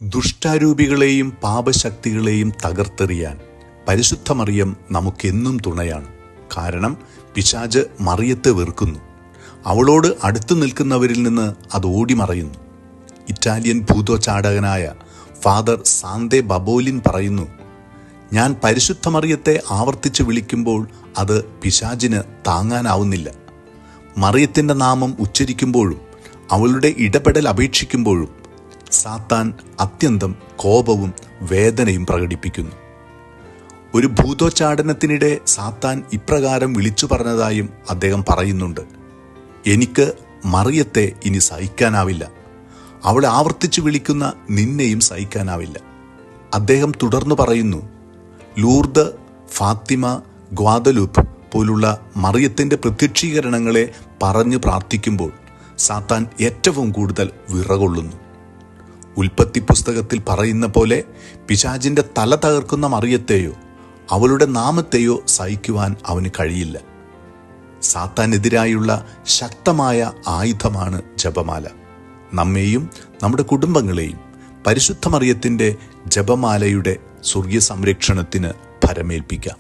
ദുഷ്ടാരൂപികളെയും പാപശക്തികളെയും തകർത്തെറിയാൻ പരിശുദ്ധ മറിയം നമുക്കെന്നും തുണയാണ്. കാരണം പിശാച് മറിയത്തെ വെറുക്കുന്നു. അവളോട് അടുത്തു നിൽക്കുന്നവരിൽ നിന്ന് അത് ഓടിമറയുന്നു. ഇറ്റാലിയൻ ഭൂതോച്ചാടകനായ ഫാദർ സാന്തേ ബബോലിൻ പറയുന്നു, ഞാൻ പരിശുദ്ധ മറിയത്തെ ആവർത്തിച്ച് വിളിക്കുമ്പോൾ അത് പിശാചിന് താങ്ങാനാവുന്നില്ല. മറിയത്തിൻ്റെ നാമം ഉച്ചരിക്കുമ്പോഴും അവളുടെ ഇടപെടൽ അപേക്ഷിക്കുമ്പോഴും സാത്താൻ അത്യന്തം കോപവും വേദനയും പ്രകടിപ്പിക്കുന്നു. ഒരു ഭൂതോച്ചാടനത്തിനിടെ സാത്താൻ ഇപ്രകാരം വിളിച്ചു പറഞ്ഞതായും അദ്ദേഹം പറയുന്നുണ്ട്, എനിക്ക് മറിയത്തെ ഇനി സഹിക്കാനാവില്ല, അവളെ ആവർത്തിച്ചു വിളിക്കുന്ന നിന്നെയും സഹിക്കാനാവില്ല. അദ്ദേഹം തുടർന്നു പറയുന്നു, ലൂർദ്, ഫാത്തിമ, ഗ്വാദലൂപ്പ് പോലുള്ള മറിയത്തിൻ്റെ പ്രത്യക്ഷീകരണങ്ങളെ പറഞ്ഞു പ്രാർത്ഥിക്കുമ്പോൾ സാത്താൻ ഏറ്റവും കൂടുതൽ വിറകൊള്ളുന്നു. ഉൽപ്പത്തി പുസ്തകത്തിൽ പറയുന്ന പോലെ പിശാചിൻ്റെ തല തകർക്കുന്ന മറിയത്തെയോ അവളുടെ നാമത്തെയോ സഹിക്കുവാൻ അവന് കഴിയില്ല. സാത്താനെതിരായുള്ള ശക്തമായ ആയുധമാണ് ജപമാല. നമ്മെയും നമ്മുടെ കുടുംബങ്ങളെയും പരിശുദ്ധ മറിയത്തിൻ്റെ ജപമാലയുടെ സ്വർഗീയ സംരക്ഷണത്തിന് ഭരമേൽപ്പിക്കാം.